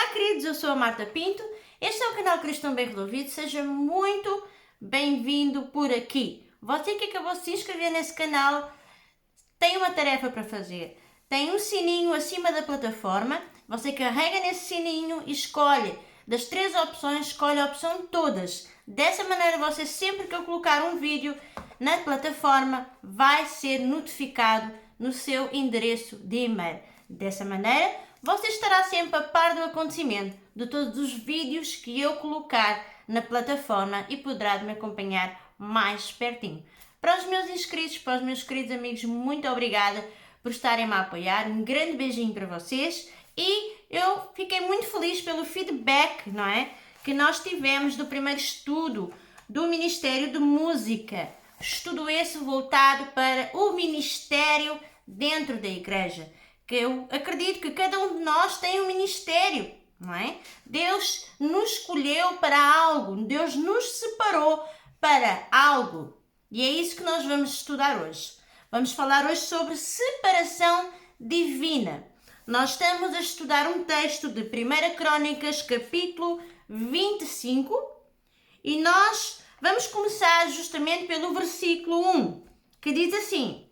queridos, eu sou a Marta Pinto, este é o canal Cristão Bem Resolvido, seja muito bem-vindo por aqui. Você que acabou de se inscrever nesse canal tem uma tarefa para fazer. Tem um sininho acima da plataforma, você carrega nesse sininho e escolhe das 3 opções, escolhe a opção todas. Dessa maneira você sempre que eu colocar um vídeo na plataforma vai ser notificado no seu endereço de e-mail. Dessa maneira você estará sempre a par do acontecimento de todos os vídeos que eu colocar na plataforma e poderá me acompanhar mais pertinho. Para os meus inscritos, para os meus queridos amigos, muito obrigada por estarem-me a apoiar. Um grande beijinho para vocês e eu fiquei muito feliz pelo feedback, não é? Que nós tivemos do primeiro estudo do Ministério de Música. Estudo esse voltado para o ministério dentro da igreja. Que eu acredito que cada um de nós tem um ministério, não é? Deus nos escolheu para algo, Deus nos separou para algo. E é isso que nós vamos estudar hoje. Vamos falar hoje sobre separação divina. Nós estamos a estudar um texto de 1 Crônicas, capítulo 25, e nós vamos começar justamente pelo versículo 1, que diz assim,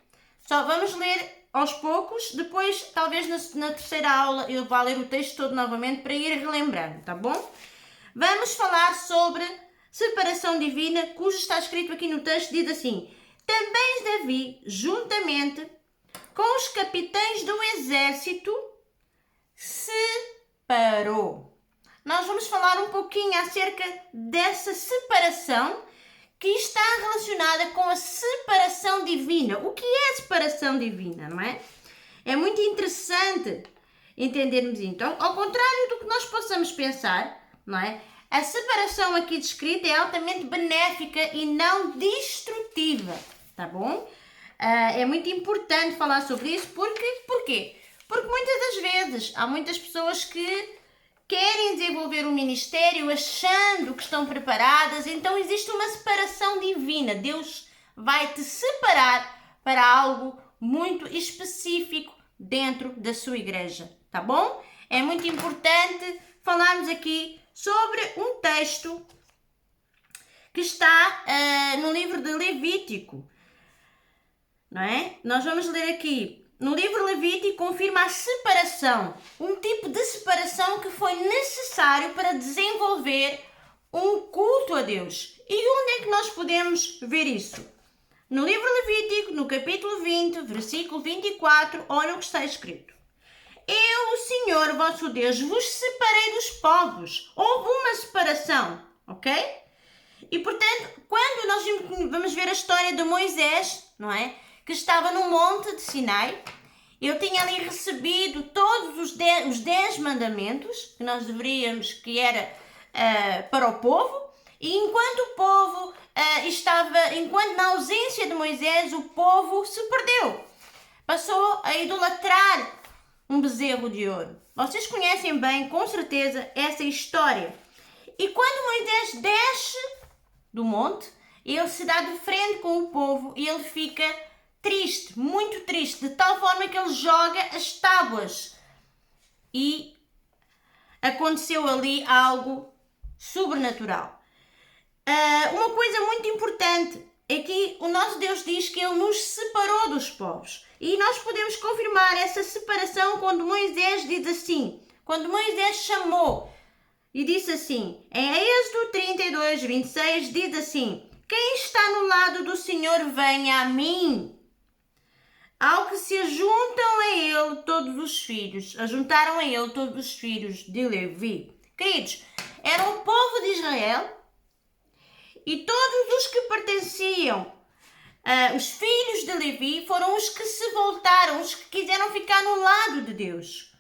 só vamos ler aos poucos, depois talvez na terceira aula eu vá ler o texto todo novamente para ir relembrando, tá bom? Vamos falar sobre separação divina, cujo está escrito aqui no texto, diz assim, também Davi, juntamente com os capitães do exército, separou. Nós vamos falar um pouquinho acerca dessa separação que está relacionada com a separação divina. O que é a separação divina, não é? É muito interessante entendermos isso. Então, ao contrário do que nós possamos pensar, não é? A separação aqui descrita é altamente benéfica e não destrutiva, tá bom? É muito importante falar sobre isso, porquê? Porque muitas das vezes há muitas pessoas que querem desenvolver um ministério achando que estão preparadas, então existe uma separação divina. Deus vai te separar para algo muito específico dentro da sua igreja, tá bom? É muito importante falarmos aqui sobre um texto que está no livro de Levítico, não é? Nós vamos ler aqui. No livro Levítico confirma a separação, um tipo de separação que foi necessário para desenvolver um culto a Deus. E onde é que nós podemos ver isso? No livro Levítico, no capítulo 20, versículo 24, olha o que está escrito. Eu, o Senhor, vosso Deus, vos separei dos povos. Houve uma separação, ok? E, portanto, quando nós vamos ver a história de Moisés, não é? Que estava no monte de Sinai, eu tinha ali recebido todos os 10 mandamentos que nós deveríamos, que era para o povo, e enquanto o povo enquanto na ausência de Moisés, o povo se perdeu, passou a idolatrar um bezerro de ouro. Vocês conhecem bem, com certeza, essa história. E quando Moisés desce do monte, ele se dá de frente com o povo e ele fica triste, muito triste, de tal forma que ele joga as tábuas. E aconteceu ali algo sobrenatural. Uma coisa muito importante é que o nosso Deus diz que Ele nos separou dos povos. E nós podemos confirmar essa separação quando Moisés diz assim, quando Moisés chamou e disse assim, em Êxodo 32, 26, diz assim, quem está no lado do Senhor venha a mim. Ao que se ajuntam a ele todos os filhos, ajuntaram a ele todos os filhos de Levi. Queridos, era o povo de Israel e todos os que pertenciam, os filhos de Levi, foram os que se voltaram, os que quiseram ficar no lado de Deus.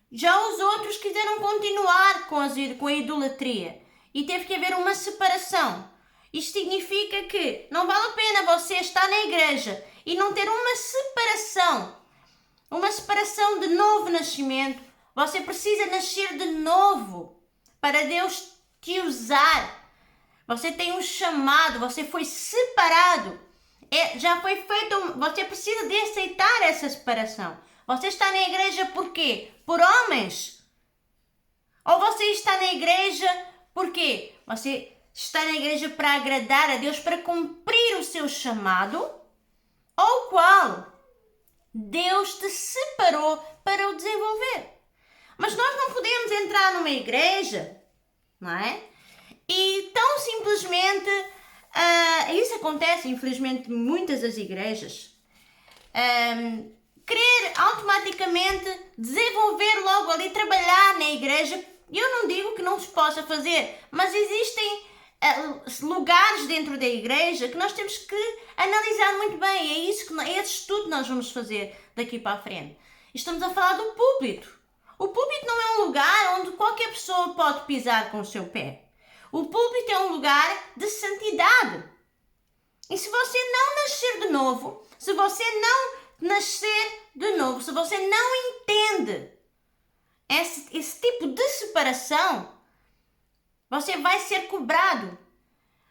Já os outros quiseram continuar com a idolatria e teve que haver uma separação. Isto significa que não vale a pena você estar na igreja e não ter uma separação de novo nascimento. Você precisa nascer de novo para Deus te usar. Você tem um chamado, você foi separado. Já foi feito, você precisa de aceitar essa separação. Você está na igreja por quê? Por homens? Ou você está na igreja, por quê? Você está na igreja para agradar a Deus, para cumprir o seu chamado, ou qual Deus te separou para o desenvolver. Mas nós não podemos entrar numa igreja, não é? E tão simplesmente, isso acontece infelizmente em muitas das igrejas, querer automaticamente desenvolver logo ali, trabalhar na igreja. Eu não digo que não se possa fazer, mas existem lugares dentro da igreja que nós temos que analisar muito bem. É esse estudo que nós vamos fazer daqui para a frente. Estamos a falar do púlpito. O púlpito não é um lugar onde qualquer pessoa pode pisar com o seu pé. O púlpito é um lugar de santidade. E se você não nascer de novo, se você não entende esse tipo de separação, você vai ser cobrado.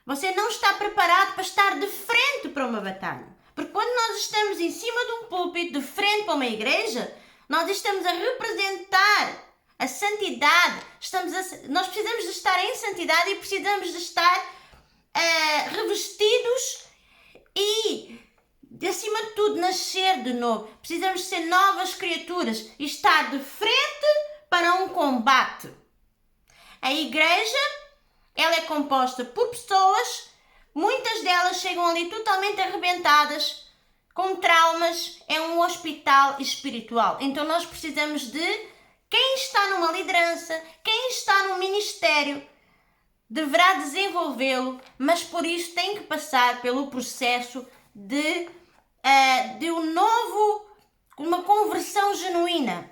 Você não está preparado para estar de frente para uma batalha. Porque quando nós estamos em cima de um púlpito, de frente para uma igreja, nós estamos a representar a santidade. Nós precisamos de estar em santidade e precisamos de estar revestidos e, acima de tudo, nascer de novo. Precisamos ser novas criaturas e estar de frente para um combate. A igreja, ela é composta por pessoas, muitas delas chegam ali totalmente arrebentadas, com traumas, é um hospital espiritual. Então nós precisamos de quem está numa liderança, quem está num ministério, deverá desenvolvê-lo, mas por isso tem que passar pelo processo de uma conversão genuína.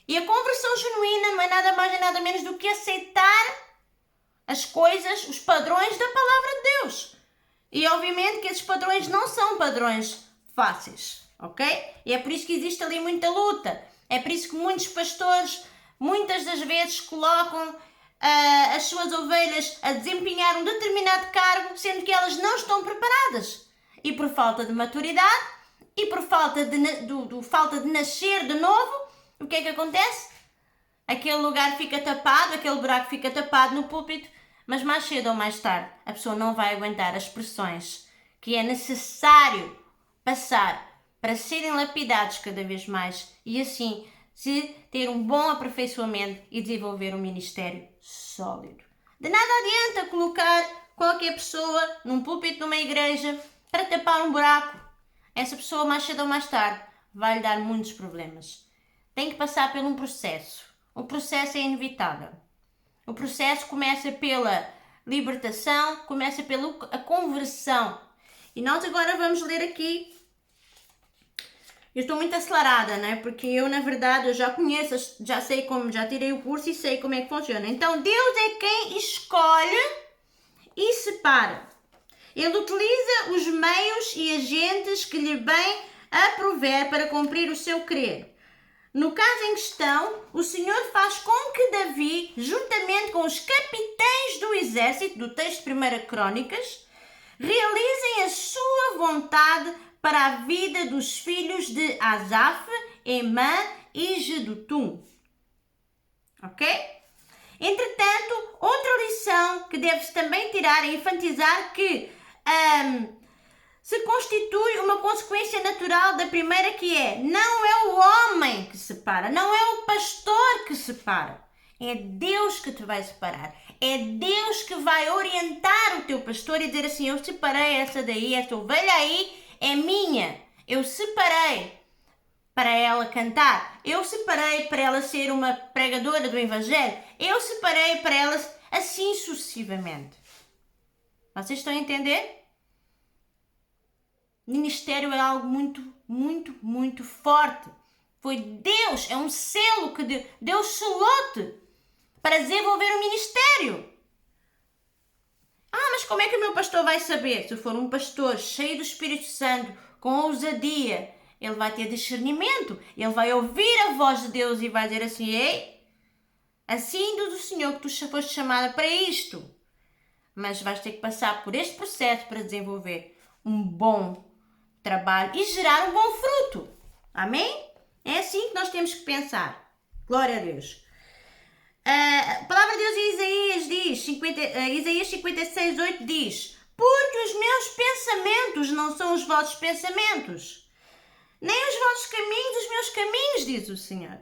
E a conversão genuína não é nada mais nem nada menos do que aceitar as coisas, os padrões da palavra de Deus. E obviamente que esses padrões não são padrões fáceis, ok? E é por isso que existe ali muita luta. É por isso que muitos pastores, muitas das vezes, colocam as suas ovelhas a desempenhar um determinado cargo, sendo que elas não estão preparadas. E por falta de maturidade, e por falta de nascer de novo, o que é que acontece? Aquele lugar fica tapado, aquele buraco fica tapado no púlpito, mas mais cedo ou mais tarde a pessoa não vai aguentar as pressões que é necessário passar para serem lapidados cada vez mais e assim se ter um bom aperfeiçoamento e desenvolver um ministério sólido. De nada adianta colocar qualquer pessoa num púlpito numa igreja para tapar um buraco. Essa pessoa mais cedo ou mais tarde vai lhe dar muitos problemas. Tem que passar por um processo. O processo é inevitável. O processo começa pela libertação, começa pela conversão. E nós agora vamos ler aqui. Eu estou muito acelerada, né? Porque eu, na verdade, eu já conheço, já sei como, já tirei o curso e sei como é que funciona. Então, Deus é quem escolhe e separa. Ele utiliza os meios e agentes que lhe bem aprouver para cumprir o seu querer. No caso em questão, o Senhor faz com que Davi, juntamente com os capitães do exército, do texto de 1 Crônicas, realizem a sua vontade para a vida dos filhos de Asaf, Emã e Jedutum. Ok? Entretanto, outra lição que deve-se também tirar é enfatizar que se constitui uma consequência natural da primeira, que é: não é o homem que separa, não é o pastor que separa, é Deus que te vai separar, é Deus que vai orientar o teu pastor e dizer assim: eu separei essa daí, essa ovelha aí é minha, eu separei para ela cantar, eu separei para ela ser uma pregadora do evangelho, eu separei para ela, assim sucessivamente. Vocês estão a entender? Ministério é algo muito, muito, muito forte. Foi Deus, é um selo que Deus selou-te para desenvolver o ministério. Mas como é que o meu pastor vai saber? Se for um pastor cheio do Espírito Santo, com ousadia, ele vai ter discernimento, ele vai ouvir a voz de Deus e vai dizer assim: ei, assim diz o Senhor que tu foste chamada para isto. Mas vais ter que passar por este processo para desenvolver um bom trabalho e gerar um bom fruto. Amém? É assim que nós temos que pensar. Glória a Deus. A palavra de Deus em Isaías diz, Isaías 56:8 diz: porque os meus pensamentos não são os vossos pensamentos, nem os vossos caminhos os meus caminhos, diz o Senhor.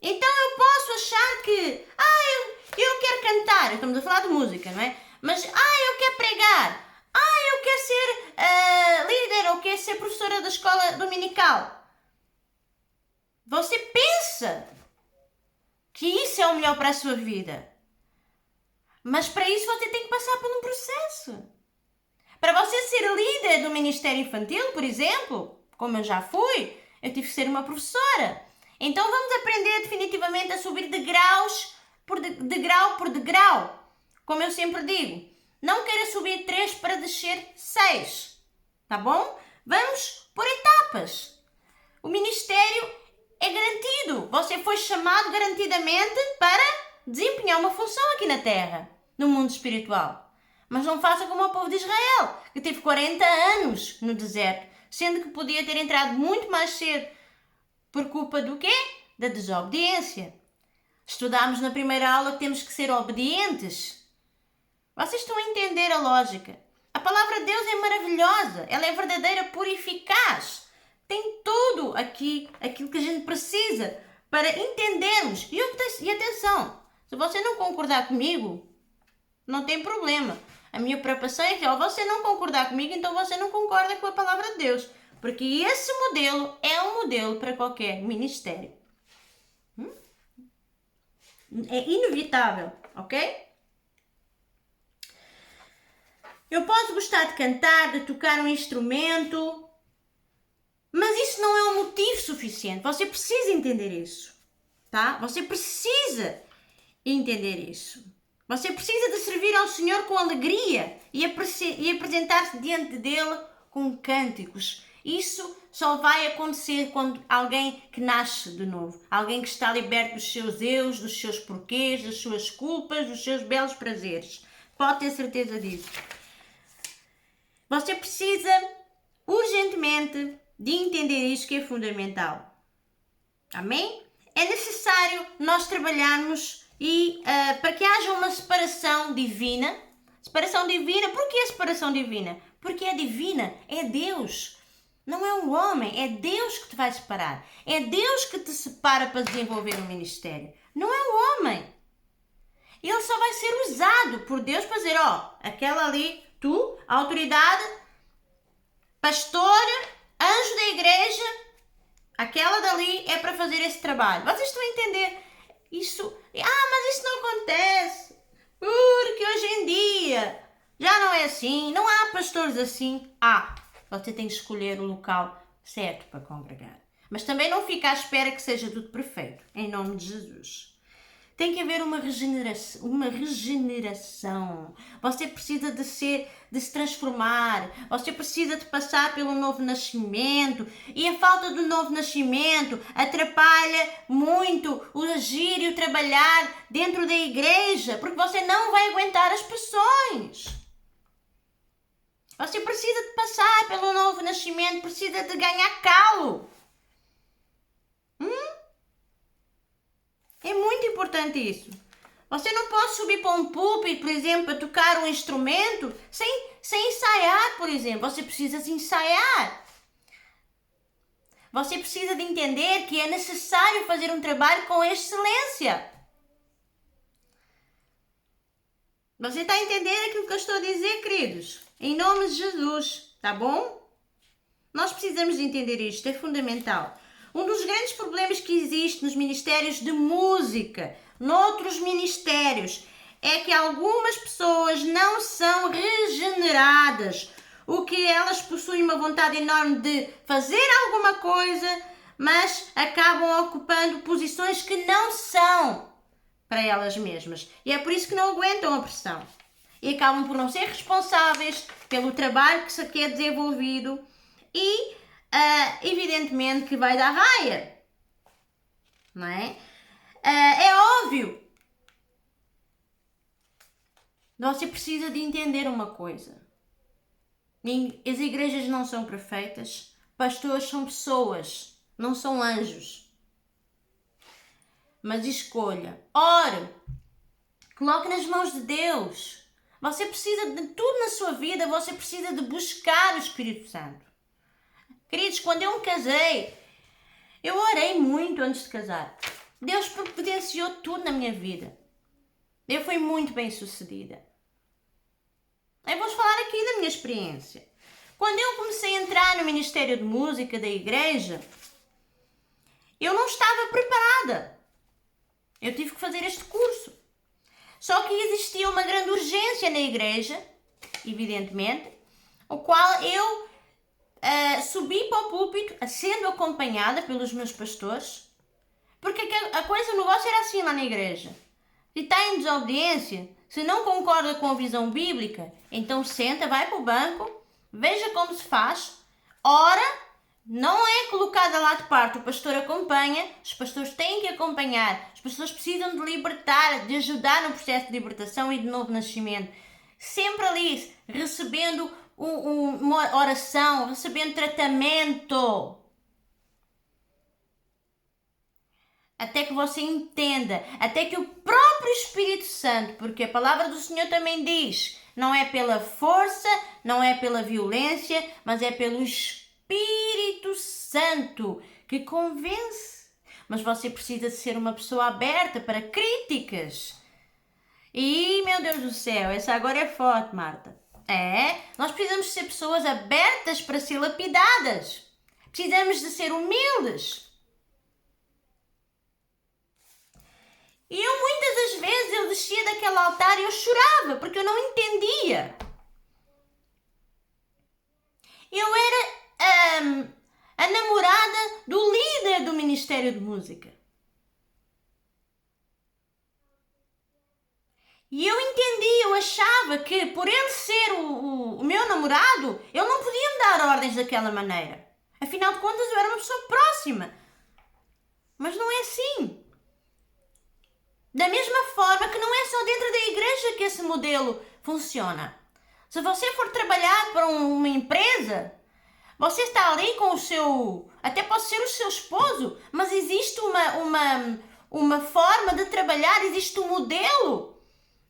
Então eu posso achar que, eu quero cantar, estamos a falar de música, não é? Mas, eu quero pregar, eu quero ser líder, ou quero ser professora da escola dominical. Você pensa que isso é o melhor para a sua vida. Mas para isso você tem que passar por um processo. Para você ser líder do Ministério Infantil, por exemplo, como eu já fui, eu tive que ser uma professora. Então vamos aprender definitivamente a subir degrau por degrau. Como eu sempre digo, não queira subir 3 para descer 6. Tá bom? Vamos por etapas. O ministério é garantido. Você foi chamado garantidamente para desempenhar uma função aqui na Terra, no mundo espiritual. Mas não faça como o povo de Israel, que teve 40 anos no deserto, sendo que podia ter entrado muito mais cedo. Por culpa do quê? Da desobediência. Estudámos na primeira aula que temos que ser obedientes. Vocês estão a entender a lógica. A palavra de Deus é maravilhosa. Ela é verdadeira, pura e eficaz. Tem tudo aqui, aquilo que a gente precisa para entendermos. E atenção, se você não concordar comigo, não tem problema. A minha preocupação é que ao você não concordar comigo, então você não concorda com a palavra de Deus. Porque esse modelo é um modelo para qualquer ministério. É inevitável, ok? Eu posso gostar de cantar, de tocar um instrumento, mas isso não é um motivo suficiente. Você precisa entender isso, tá? Você precisa entender isso. Você precisa de servir ao Senhor com alegria e apresentar-se diante dele com cânticos. Isso só vai acontecer quando alguém que nasce de novo, alguém que está liberto dos seus eus, dos seus porquês, das suas culpas, dos seus belos prazeres. Pode ter certeza disso. Você precisa urgentemente de entender isso, que é fundamental. Amém? É necessário nós trabalharmos para que haja uma separação divina. Separação divina, por que a separação divina? Porque é divina, é Deus. Não é um homem, é Deus que te vai separar. É Deus que te separa para desenvolver um ministério. Não é um homem. Ele só vai ser usado por Deus para dizer, aquela ali, tu, a autoridade, pastor, anjo da igreja, aquela dali é para fazer esse trabalho. Vocês estão a entender? Isso, mas isso não acontece. Porque hoje em dia já não é assim, não há pastores assim. Você tem que escolher o local certo para congregar. Mas também não fica à espera que seja tudo perfeito, em nome de Jesus. Tem que haver uma regeneração. Você precisa de se transformar. Você precisa de passar pelo novo nascimento. E a falta do novo nascimento atrapalha muito o agir e o trabalhar dentro da igreja, porque você não vai aguentar as pressões. Você precisa de passar pelo novo nascimento, precisa de ganhar calo. É muito importante isso. Você não pode subir para um púlpito, por exemplo, para tocar um instrumento sem ensaiar, por exemplo. Você precisa de ensaiar. Você precisa de entender que é necessário fazer um trabalho com excelência. Você está a entender aquilo que eu estou a dizer, queridos? Em nome de Jesus, tá bom? Nós precisamos de entender isto, é fundamental. Um dos grandes problemas que existe nos ministérios de música, noutros ministérios, é que algumas pessoas não são regeneradas. O que elas possuem uma vontade enorme de fazer alguma coisa, mas acabam ocupando posições que não são para elas mesmas. E é por isso que não aguentam a pressão. E acabam por não ser responsáveis pelo trabalho que é desenvolvido e evidentemente que vai dar raia, não é? É óbvio. Você precisa de entender uma coisa. As igrejas não são perfeitas, pastores são pessoas, não são anjos. mas escolha. Ore. Coloque nas mãos de Deus. Você precisa de tudo na sua vida, você precisa de buscar o Espírito Santo. Queridos, quando eu me casei, eu orei muito antes de casar. Deus providenciou tudo na minha vida. Eu fui muito bem sucedida. Eu vou falar aqui da minha experiência. Quando eu comecei a entrar no Ministério de Música da igreja, eu não estava preparada. Eu tive que fazer este curso. Só que existia uma grande urgência na igreja, evidentemente, o qual eu subi para o púlpito, sendo acompanhada pelos meus pastores, porque a coisa, o negócio era assim lá na igreja. Se está em desobediência, se não concorda com a visão bíblica, então senta, vai para o banco, veja como se faz, ora, não é colocada lá de parte, o pastor acompanha, os pastores têm que acompanhar, os pastores precisam de libertar, de ajudar no processo de libertação e de novo nascimento. Sempre ali, recebendo uma oração, recebendo tratamento. Até que você entenda, até que o próprio Espírito Santo, porque a palavra do Senhor também diz, não é pela força, não é pela violência, mas é pelo Espírito Santo que convence. Mas você precisa ser uma pessoa aberta para críticas. E, meu Deus do céu, essa agora é forte, Marta. Nós precisamos ser pessoas abertas para ser lapidadas. Precisamos de ser humildes. E eu muitas das vezes eu descia daquele altar e eu chorava porque eu não entendia. Eu era a namorada do líder do Ministério de Música. E eu entendi, eu achava que por ele ser o meu namorado, eu não podia me dar ordens daquela maneira. Afinal de contas, eu era uma pessoa próxima. Mas não é assim. Da mesma forma que não é só dentro da igreja que esse modelo funciona. Se você for trabalhar para uma empresa, você está ali com o seu... Até pode ser o seu esposo, mas existe uma forma de trabalhar, existe um modelo.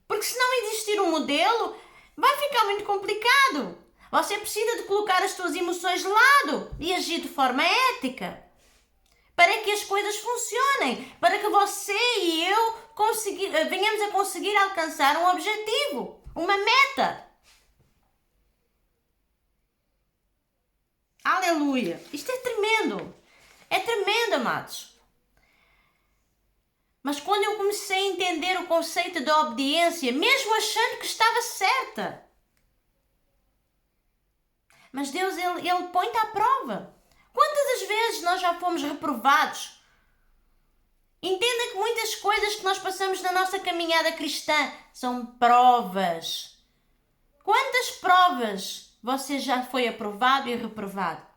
Porque se não existir um modelo, vai ficar muito complicado. Você precisa de colocar as suas emoções de lado e agir de forma ética. Para que as coisas funcionem, para que você e eu venhamos a conseguir alcançar um objetivo, uma meta. Aleluia! Isto é tremendo, amados. Mas quando eu comecei a entender o conceito da obediência, mesmo achando que estava certa, mas Deus, Ele põe-te à prova. Quantas das vezes nós já fomos reprovados? Entenda que muitas coisas que nós passamos na nossa caminhada cristã são provas. Quantas provas você já foi aprovado e reprovado?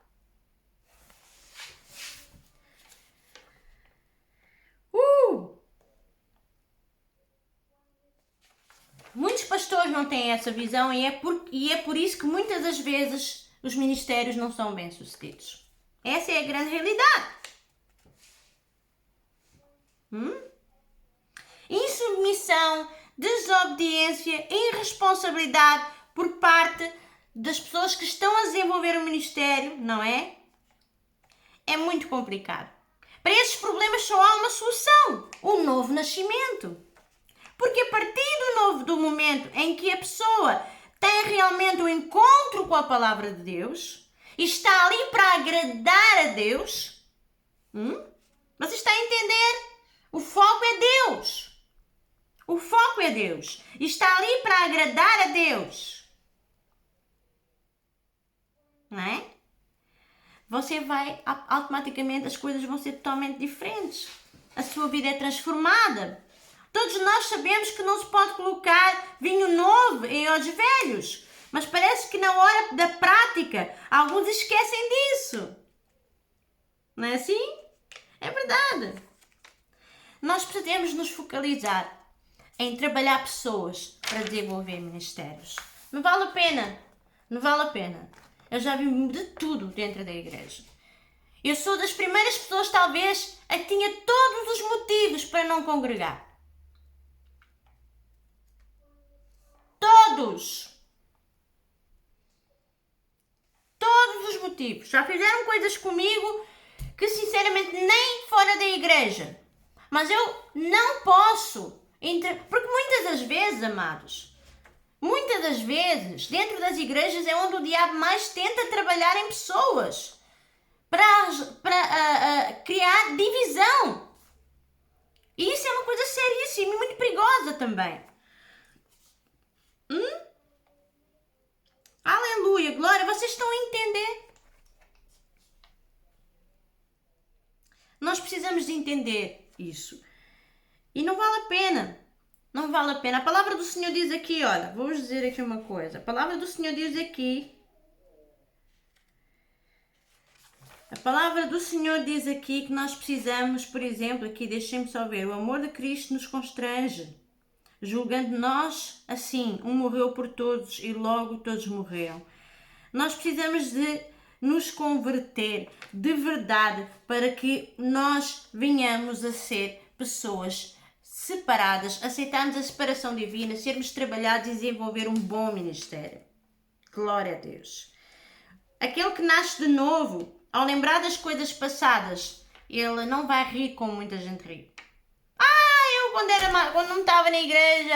Muitos pastores não têm essa visão e é por isso que muitas das vezes os ministérios não são bem-sucedidos. Essa é a grande realidade. Insubmissão, desobediência, irresponsabilidade por parte das pessoas que estão a desenvolver o ministério, não é? É muito complicado. Para esses problemas só há uma solução: o novo nascimento. Porque a partir do momento em que a pessoa tem realmente um encontro com a palavra de Deus e está ali para agradar a Deus, você está a entender? O foco é Deus. O foco é Deus. E está ali para agradar a Deus. Não é? Você vai, automaticamente as coisas vão ser totalmente diferentes. A sua vida é transformada. Todos nós sabemos que não se pode colocar vinho novo em odres velhos. Mas parece que na hora da prática, alguns esquecem disso. Não é assim? É verdade. Nós precisamos nos focalizar em trabalhar pessoas para desenvolver ministérios. Não vale a pena. Não vale a pena. Eu já vi de tudo dentro da igreja. Eu sou das primeiras pessoas, talvez, a que tinha todos os motivos para não congregar. Todos. Todos os motivos. Já fizeram coisas comigo que, sinceramente, nem fora da igreja. Mas eu não posso. Porque muitas das vezes, amados, muitas das vezes, dentro das igrejas é onde o diabo mais tenta trabalhar em pessoas. Para criar divisão. E isso é uma coisa seríssima e muito perigosa também. Aleluia, glória, vocês estão a entender? Nós precisamos de entender isso. E não vale a pena. Não vale a pena. A palavra do Senhor diz aqui, olha, vou-vos dizer aqui uma coisa. A palavra do Senhor diz aqui. A palavra do Senhor diz aqui que nós precisamos, por exemplo, aqui deixem-me só ver, o amor de Cristo nos constrange, julgando nós assim, um morreu por todos e logo todos morreram. Nós precisamos de nos converter de verdade para que nós venhamos a ser pessoas separadas, aceitarmos a separação divina, sermos trabalhados e desenvolver um bom ministério. Glória a Deus. Aquele que nasce de novo, ao lembrar das coisas passadas, ele não vai rir como muita gente ri. Eu quando não estava na igreja,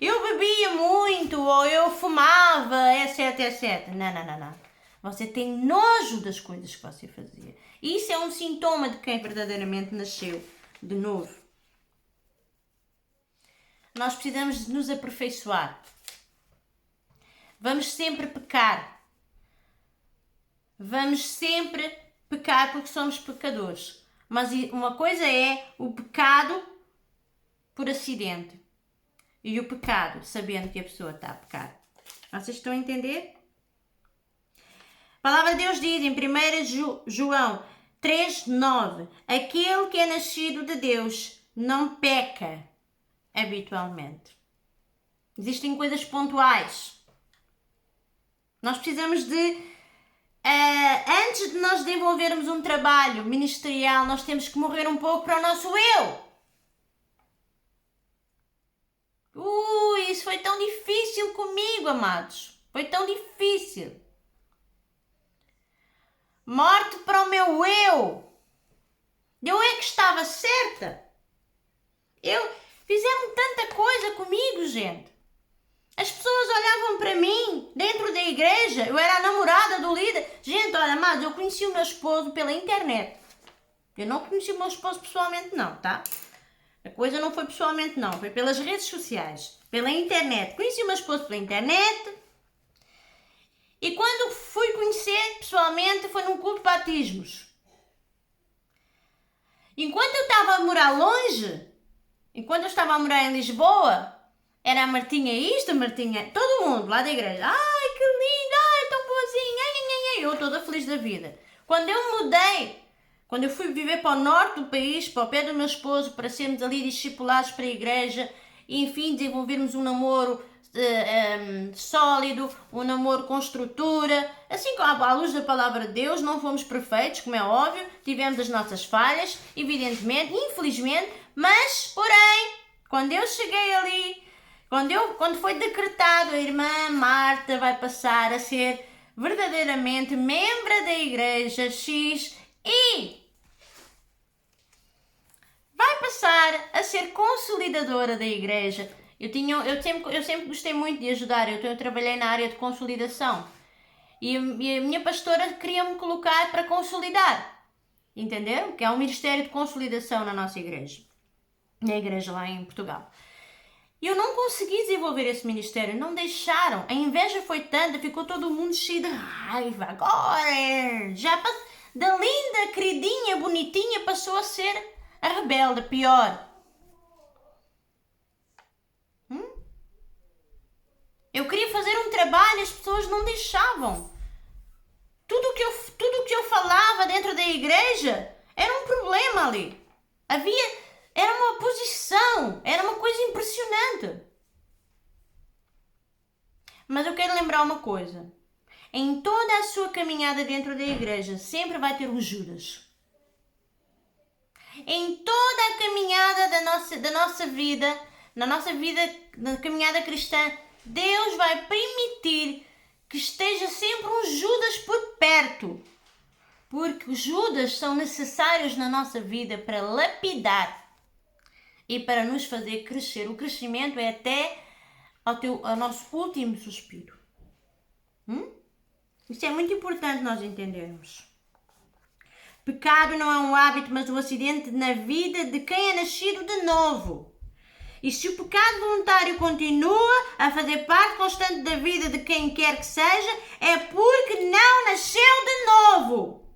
eu bebia muito, ou eu fumava, etc, etc. Não. Você tem nojo das coisas que você fazia. E isso é um sintoma de quem verdadeiramente nasceu de novo. Nós precisamos de nos aperfeiçoar. Vamos sempre pecar. Vamos sempre pecar porque somos pecadores. Mas uma coisa é o pecado por acidente. E o pecado sabendo que a pessoa está a pecar. Vocês estão a entender? A palavra de Deus diz em 1 João 3:9: aquele que é nascido de Deus não peca habitualmente. Existem coisas pontuais. Nós precisamos de antes de nós desenvolvermos um trabalho ministerial, nós temos que morrer um pouco para o nosso eu. Isso foi tão difícil comigo, amados. Foi tão difícil. Morte para o meu eu. Eu é que estava certa. Fizeram tanta coisa comigo, gente. As pessoas olhavam para mim, dentro da igreja, eu era a namorada do líder. Gente, olha, mas eu conheci o meu esposo pela internet. Eu não conheci o meu esposo pessoalmente não, tá? A coisa não foi pessoalmente não, foi pelas redes sociais, pela internet. Conheci o meu esposo pela internet. E quando fui conhecer pessoalmente, foi num culto de batismos. Enquanto eu estava a morar longe, enquanto eu estava a morar em Lisboa, era a Martinha isto, a Martinha... Todo mundo lá da igreja. Ai, que lindo! Ai, tão boazinha! Ai. Eu toda feliz da vida. Quando eu mudei, quando eu fui viver para o norte do país, para o pé do meu esposo, para sermos ali discipulados para a igreja, e enfim, desenvolvermos um namoro sólido, um namoro com estrutura, assim como à luz da palavra de Deus, não fomos perfeitos, como é óbvio, tivemos as nossas falhas, evidentemente, infelizmente, mas, porém, quando eu cheguei ali, quando foi decretado, a irmã Marta vai passar a ser verdadeiramente membro da igreja X e vai passar a ser consolidadora da igreja. Eu sempre gostei muito de ajudar, eu trabalhei na área de consolidação e a minha pastora queria-me colocar para consolidar, entenderam? Que é um ministério de consolidação na nossa igreja, na igreja lá em Portugal. E eu não consegui desenvolver esse ministério, não deixaram, a inveja foi tanta, ficou todo mundo cheio de raiva, agora da linda, queridinha, bonitinha passou a ser a rebelde, pior. Eu queria fazer um trabalho, as pessoas não deixavam. Tudo o que eu falava dentro da igreja era um problema ali. Era uma oposição, era uma coisa impressionante. Mas eu quero lembrar uma coisa. em toda a sua caminhada dentro da igreja, sempre vai ter um Judas. Em toda a caminhada da nossa vida, na caminhada cristã, Deus vai permitir que esteja sempre um Judas por perto. Porque os Judas são necessários na nossa vida para lapidar e para nos fazer crescer. O crescimento é até ao nosso último suspiro. Isso é muito importante nós entendermos. Pecado não é um hábito, mas um acidente na vida de quem é nascido de novo. E se o pecado voluntário continua a fazer parte constante da vida de quem quer que seja, é porque não nasceu de novo.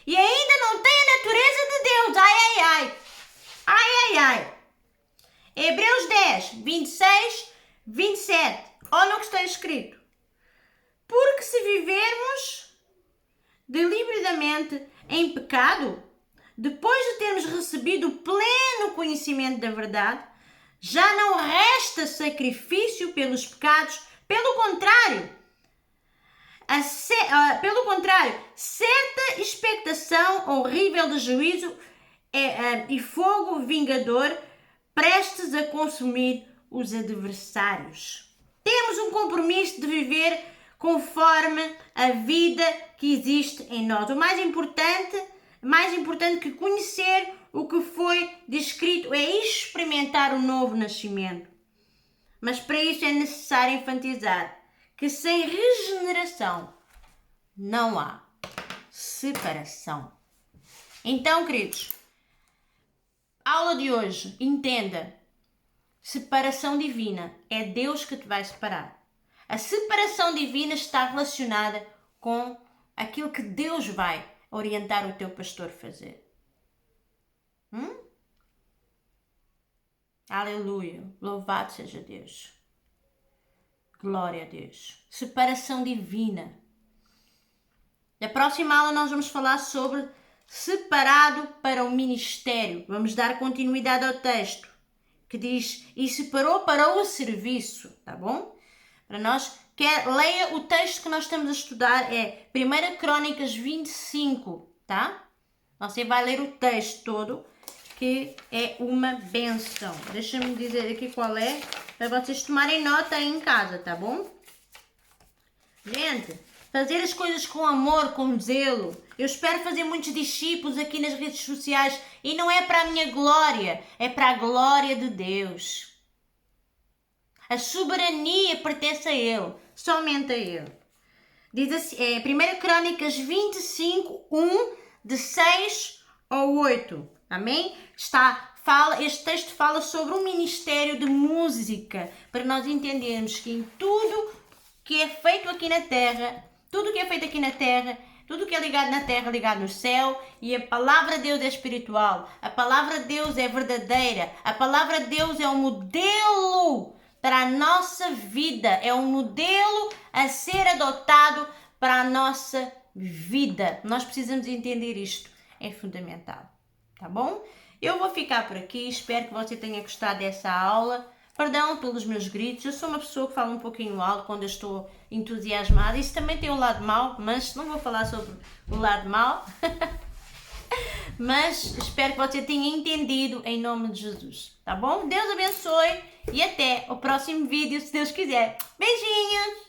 E ainda não tem a natureza de Deus. Ai, ai, ai. Ai, ai, ai. Hebreus 10, 26, 27. Olha o que está escrito. Porque se vivermos deliberadamente em pecado, depois de termos recebido o pleno conhecimento da verdade, já não resta sacrifício pelos pecados. Pelo contrário, certa expectação horrível de juízo e fogo vingador prestes a consumir os adversários. Temos um compromisso de viver conforme a vida que existe em nós. O mais importante que conhecer o que foi descrito é experimentar o novo nascimento. Mas para isso é necessário enfatizar que sem regeneração não há separação. Então, queridos, aula de hoje, entenda, separação divina, é Deus que te vai separar. A separação divina está relacionada com aquilo que Deus vai orientar o teu pastor a fazer. Aleluia, louvado seja Deus. Glória a Deus. Separação divina. Na próxima aula nós vamos falar sobre separado para o ministério. Vamos dar continuidade ao texto que diz e separou para o serviço, tá bom? Para nós, leia o texto que nós estamos a estudar, é 1 Crônicas 25, tá? Você vai ler o texto todo, que é uma benção. Deixa-me dizer aqui qual é, para vocês tomarem nota aí em casa, tá bom? Gente, fazer as coisas com amor, com zelo. Eu espero fazer muitos discípulos aqui nas redes sociais e não é para a minha glória, é para a glória de Deus. A soberania pertence a Ele, somente a Ele. Diz assim, 1 Crônicas 25, 1, de 6 ao 8. Amém? Este texto fala sobre um ministério de música, para nós entendermos que em tudo que é feito aqui na terra, tudo que é ligado na terra, ligado no céu, e a palavra de Deus é espiritual, a palavra de Deus é verdadeira, a palavra de Deus é um modelo para a nossa vida, é um modelo a ser adotado para a nossa vida. Nós precisamos entender isto, é fundamental, tá bom? Eu vou ficar por aqui, espero que você tenha gostado dessa aula. Perdão pelos meus gritos, eu sou uma pessoa que fala um pouquinho alto quando eu estou entusiasmada. Isso também tem um lado mau, mas não vou falar sobre o lado mau. Mas espero que você tenha entendido em nome de Jesus, tá bom? Deus abençoe e até o próximo vídeo, se Deus quiser. Beijinhos!